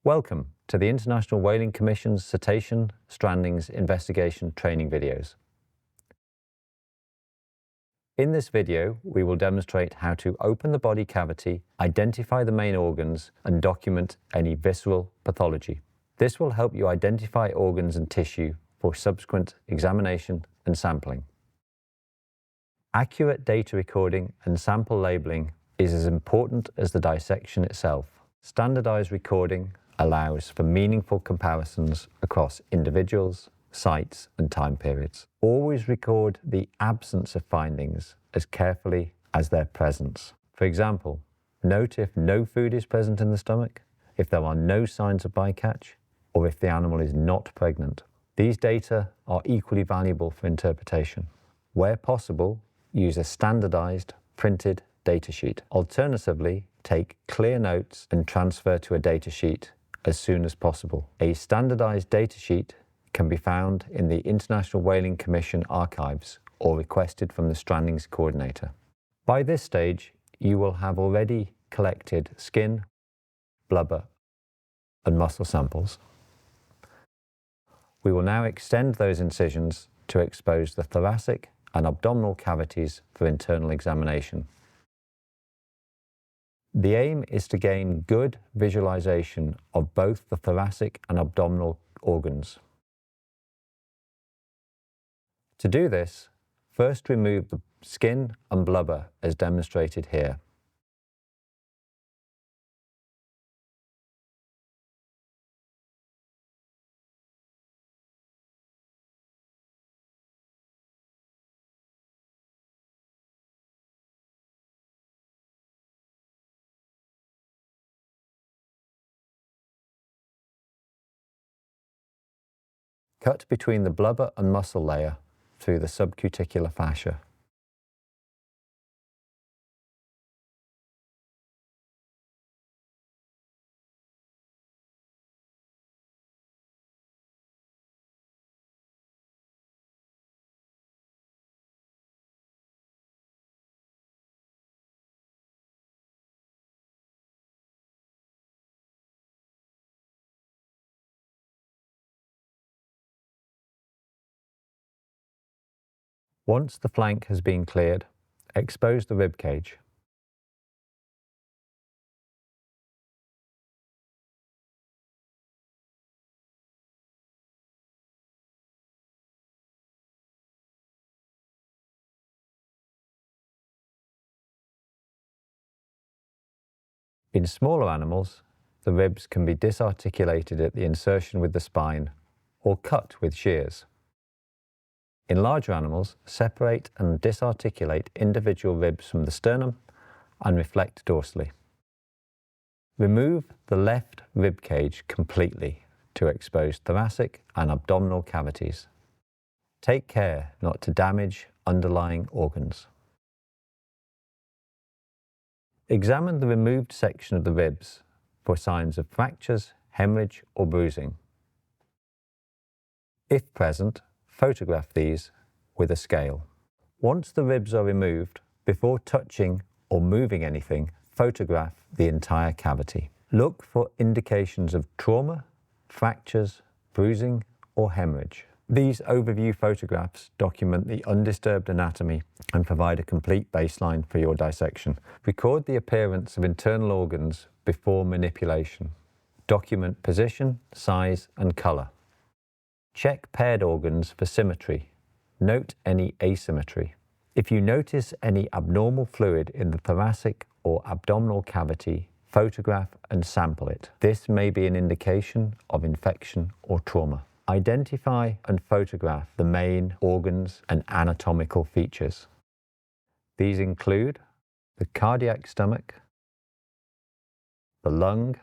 Welcome to the International Whaling Commission's Cetacean Strandings Investigation training videos. In this video, we will demonstrate how to open the body cavity, identify the main organs, and document any visceral pathology. This will help you identify organs and tissue for subsequent examination and sampling. Accurate data recording and sample labeling is as important as the dissection itself. Standardized recording allows for meaningful comparisons across individuals, sites, and time periods. Always record the absence of findings as carefully as their presence. For example, note if no food is present in the stomach, if there are no signs of bycatch, or if the animal is not pregnant. These data are equally valuable for interpretation. Where possible, use a standardized printed datasheet. Alternatively, take clear notes and transfer to a datasheet as soon as possible. A standardized datasheet can be found in the International Whaling Commission archives or requested from the Strandings Coordinator. By this stage, you will have already collected skin, blubber, and muscle samples. We will now extend those incisions to expose the thoracic and abdominal cavities for internal examination. The aim is to gain good visualization of both the thoracic and abdominal organs. To do this, first remove the skin and blubber as demonstrated here. Cut between the blubber and muscle layer through the subcuticular fascia. Once the flank has been cleared, expose the rib cage. In smaller animals, the ribs can be disarticulated at the insertion with the spine or cut with shears. In larger animals, separate and disarticulate individual ribs from the sternum and reflect dorsally. Remove the left rib cage completely to expose thoracic and abdominal cavities. Take care not to damage underlying organs. Examine the removed section of the ribs for signs of fractures, hemorrhage, or bruising. If present, photograph these with a scale. Once the ribs are removed, before touching or moving anything, photograph the entire cavity. Look for indications of trauma, fractures, bruising, or hemorrhage. These overview photographs document the undisturbed anatomy and provide a complete baseline for your dissection. Record the appearance of internal organs before manipulation. Document position, size, and color. Check paired organs for symmetry. Note any asymmetry. If you notice any abnormal fluid in the thoracic or abdominal cavity, photograph and sample it. This may be an indication of infection or trauma. Identify and photograph the main organs and anatomical features. These include the cardiac stomach, the lung,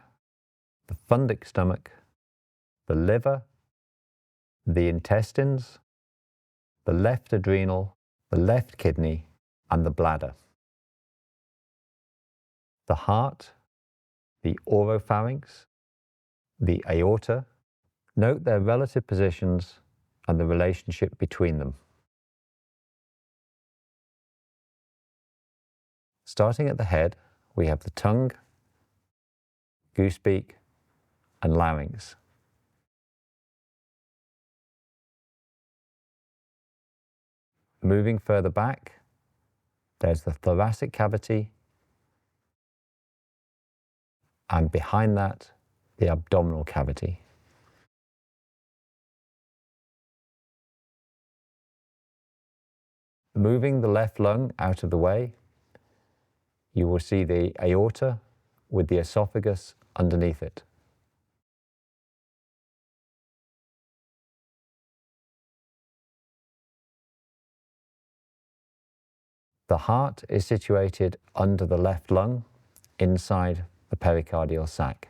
the fundic stomach, the liver, the intestines, the left adrenal, the left kidney, and the bladder. The heart, the oropharynx, the aorta. Note their relative positions and the relationship between them. Starting at the head, we have the tongue, goosebeak, and larynx. Moving further back, there's the thoracic cavity, and behind that, the abdominal cavity. Moving the left lung out of the way, you will see the aorta with the esophagus underneath it. The heart is situated under the left lung, inside the pericardial sac.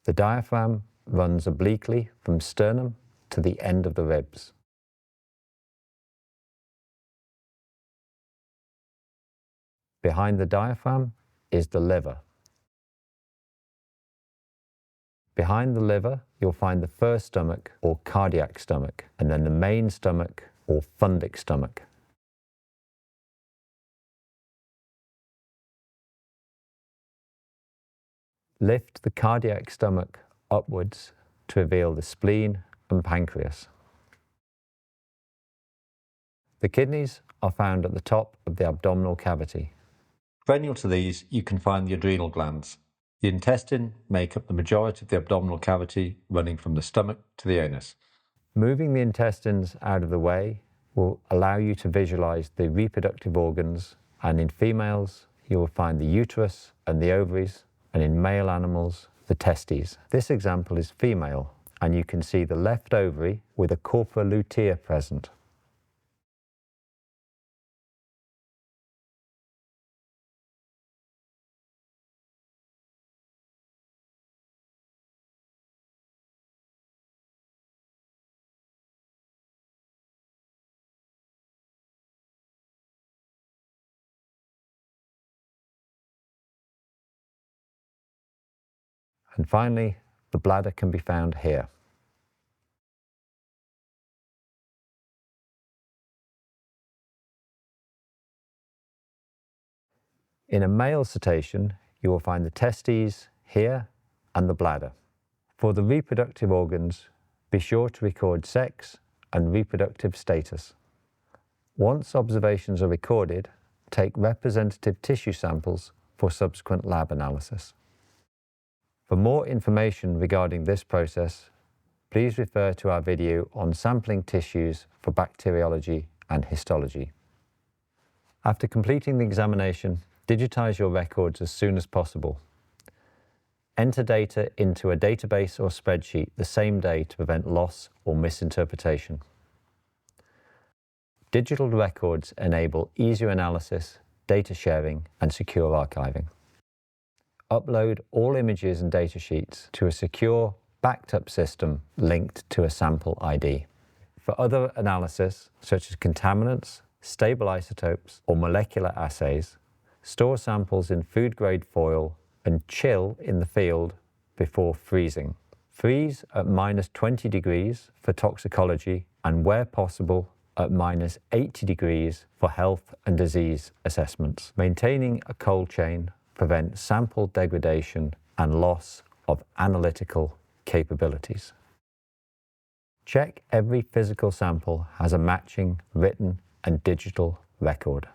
The diaphragm runs obliquely from sternum to the end of the ribs. Behind the diaphragm is the liver. Behind the liver, you'll find the first stomach, or cardiac stomach, and then the main stomach, or fundic stomach. Lift the cardiac stomach upwards to reveal the spleen and pancreas. The kidneys are found at the top of the abdominal cavity. Cranial to these, you can find the adrenal glands. The intestine make up the majority of the abdominal cavity, running from the stomach to the anus. Moving the intestines out of the way will allow you to visualize the reproductive organs, and in females, you will find the uterus and the ovaries, and in male animals, the testes. This example is female, and you can see the left ovary with a corpora lutea present. And finally, the bladder can be found here. In a male cetacean, you will find the testes here and the bladder. For the reproductive organs, be sure to record sex and reproductive status. Once observations are recorded, take representative tissue samples for subsequent lab analysis. For more information regarding this process, please refer to our video on sampling tissues for bacteriology and histology. After completing the examination, digitize your records as soon as possible. Enter data into a database or spreadsheet the same day to prevent loss or misinterpretation. Digital records enable easier analysis, data sharing, and secure archiving. Upload all images and data sheets to a secure, backed-up system linked to a sample ID. For other analysis, such as contaminants, stable isotopes, or molecular assays, store samples in food-grade foil and chill in the field before freezing. Freeze at -20 degrees for toxicology and, where possible, at -80 degrees for health and disease assessments. Maintaining a cold chain prevents sample degradation and loss of analytical capabilities. Check every physical sample has a matching written and digital record.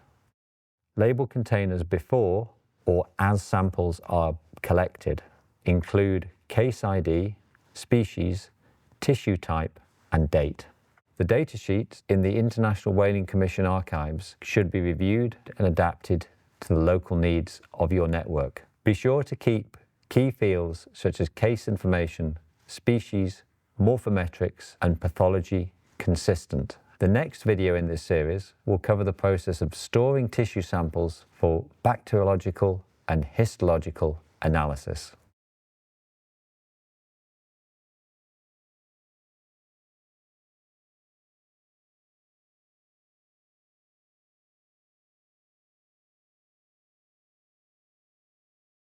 Label containers before or as samples are collected. Include case ID, species, tissue type, and date. The datasheets in the International Whaling Commission archives should be reviewed and adapted to the local needs of your network. Be sure to keep key fields such as case information, species, morphometrics, and pathology consistent. The next video in this series will cover the process of storing tissue samples for bacteriological and histological analysis.